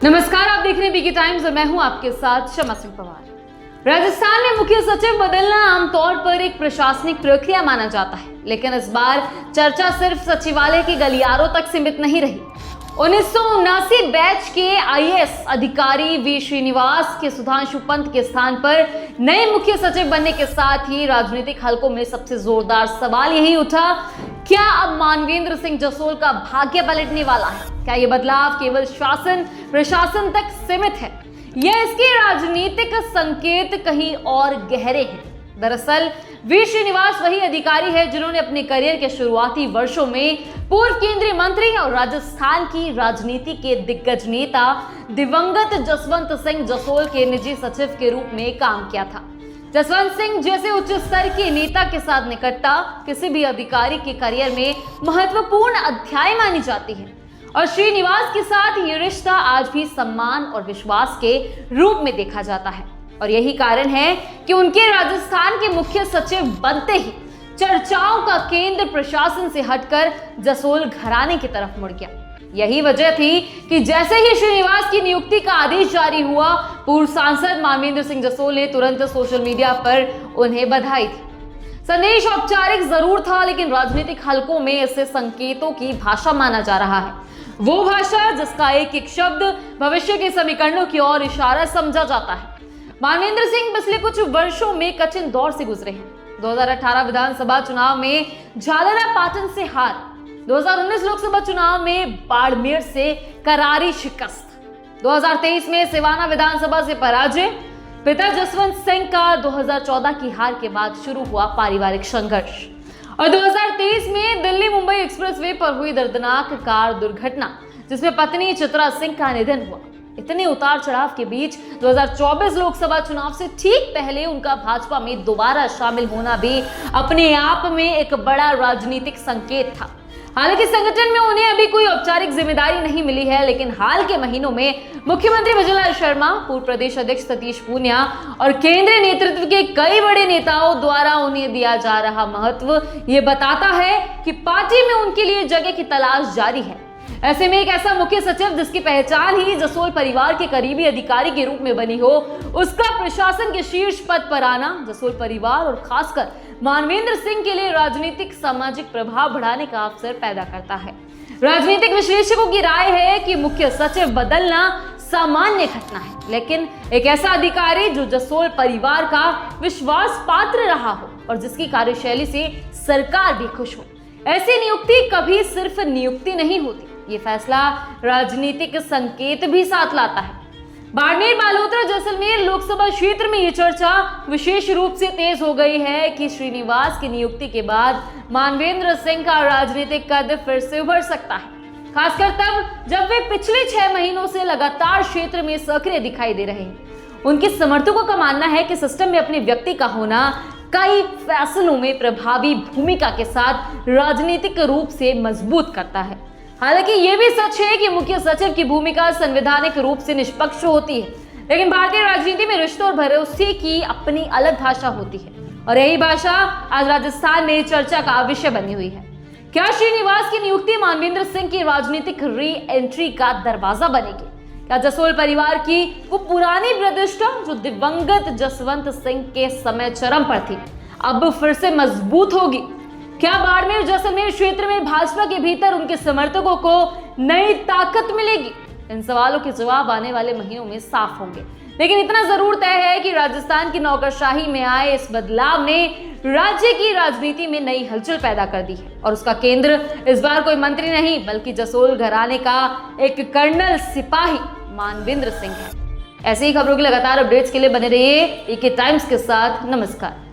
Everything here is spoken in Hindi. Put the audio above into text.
नमस्कार, आप देख रहे हैं बीके टाइम्स और मैं हूं आपके साथ शमा सिंह पवार। राजस्थान में मुख्य सचिव बदलना आमतौर पर एक प्रशासनिक प्रक्रिया माना जाता है, लेकिन इस बार चर्चा सिर्फ सचिवालय के गलियारों तक सीमित नहीं रही। 1979 बैच के आईएएस अधिकारी वी श्रीनिवास के सुधांशु पंत के स्थान पर नए मुख्य सचिव बनने के साथ ही राजनीतिक हलकों में सबसे जोरदार सवाल यही उठा, क्या अब मानवेंद्र सिंह जसोल का भाग्य पलटने वाला है? क्या ये बदलाव केवल शासन प्रशासन तक सीमित है या इसके राजनीतिक संकेत कहीं और गहरे हैं? दरअसल वी श्रीनिवास वही अधिकारी है जिन्होंने अपने करियर के शुरुआती वर्षों में पूर्व केंद्रीय मंत्री और राजस्थान की राजनीति के दिग्गज नेता दिवंगत जसवंत सिंह जसोल के निजी सचिव के रूप में काम किया था। जसवंत सिंह जैसे उच्च स्तर के नेता के साथ निकटता किसी भी अधिकारी के करियर में महत्वपूर्ण अध्याय मानी जाती है और श्रीनिवास के साथ ये रिश्ता आज भी सम्मान और विश्वास के रूप में देखा जाता है। और यही कारण है कि उनके राजस्थान के मुख्य सचिव बनते ही चर्चाओं का केंद्र प्रशासन से हटकर जसोल घराने की तरफ मुड़ गया। यही वजह थी कि जैसे ही श्रीनिवास की नियुक्ति का आदेश जारी हुआ, पूर्व सांसद मानवेंद्र सिंह जसोल ने तुरंत सोशल मीडिया पर उन्हें बधाई दी। संदेश औपचारिक जरूर था, लेकिन राजनीतिक हलकों में इसे संकेतों की भाषा माना जा रहा है, वो भाषा जिसका एक एक शब्द भविष्य के समीकरणों की ओर इशारा समझा जाता है। मानवेंद्र सिंह पिछले कुछ वर्षों में कठिन दौर से गुजरे हैं। 2018 विधानसभा चुनाव में झालरापाटन से हार, 2019 लोकसभा चुनाव में बाड़मेर से करारी शिकस्त, 2023 में सिवाना विधानसभा से पराजय, पिता जसवंत सिंह का 2014 की हार के बाद शुरू हुआ पारिवारिक संघर्ष और 2023 में दिल्ली मुंबई एक्सप्रेसवे पर हुई दर्दनाक कार दुर्घटना जिसमें पत्नी चित्रा सिंह का निधन हुआ। इतने उतार चढ़ाव के बीच 2024 लोकसभा चुनाव से ठीक पहले उनका भाजपा में दोबारा शामिल होना भी अपने आप में एक बड़ा राजनीतिक संकेत था। हालांकि संगठन में उन्हें अभी कोई औपचारिक जिम्मेदारी नहीं मिली है, लेकिन हाल के महीनों में मुख्यमंत्री विजयलाल शर्मा, पूर्व प्रदेश अध्यक्ष सतीश पूनिया और केंद्रीय नेतृत्व के कई बड़े नेताओं द्वारा उन्हें दिया जा रहा महत्व ये बताता है कि पार्टी में उनके लिए जगह की तलाश जारी है। ऐसे में एक ऐसा मुख्य सचिव जिसकी पहचान ही जसोल परिवार के करीबी अधिकारी के रूप में बनी हो, उसका प्रशासन के शीर्ष पद पर आना जसोल परिवार और खासकर मानवेंद्र सिंह के लिए राजनीतिक सामाजिक प्रभाव बढ़ाने का अवसर पैदा करता है। राजनीतिक विश्लेषकों की राय है कि मुख्य सचिव बदलना सामान्य घटना है, लेकिन एक ऐसा अधिकारी जो जसोल परिवार का विश्वास पात्र रहा हो और जिसकी कार्यशैली से सरकार भी खुश हो, ऐसी नियुक्ति कभी सिर्फ नियुक्ति नहीं होती, ये फैसला राजनीतिक संकेत भी साथ लाता है। बाड़मेर, बालोतरा, जैसलमेर लोकसभा क्षेत्र में ये चर्चा विशेष रूप से तेज हो गई है कि श्रीनिवास की नियुक्ति के बाद मानवेंद्र सिंह का राजनीतिक कद फिर से उभर सकता है, खासकर तब जब वे पिछले 6 महीनों से लगातार क्षेत्र में सक्रिय दिखाई दे रहे हैं। उनके समर्थकों का मानना है कि सिस्टम में अपने व्यक्ति का होना कई फैसलों में प्रभावी भूमिका के साथ राजनीतिक रूप से मजबूत करता है। हालांकि यह भी सच है कि मुख्य सचिव की भूमिका संवैधानिक रूप से निष्पक्ष होती है, लेकिन भारतीय राजनीति में रिश्तों और भरोसे की अपनी अलग भाषा होती है और यही भाषा आज राजस्थान में चर्चा का विषय बनी हुई है। क्या श्रीनिवास की नियुक्ति मानवेंद्र सिंह की राजनीतिक री एंट्री का दरवाजा बनेगी? क्या जसोल परिवार की वो पुरानी प्रतिष्ठा जो दिवंगत जसवंत सिंह के समय चरम पर थी अब फिर से मजबूत होगी? क्या बाड़मेर जैसलमेर क्षेत्र में भाजपा के भीतर उनके समर्थकों को नई ताकत मिलेगी? इन सवालों के जवाब आने वाले महीनों में साफ होंगे, लेकिन इतना जरूर तय है कि राजस्थान की नौकरशाही में आए इस बदलाव ने राज्य की राजनीति में नई हलचल पैदा कर दी है और उसका केंद्र इस बार कोई मंत्री नहीं बल्कि जसोल घराने का एक कर्नल सिपाही मानवेंद्र सिंह है। ऐसी ही खबरों की लगातार अपडेट्स के लिए बने रहिए बीके टाइम्स के साथ। नमस्कार।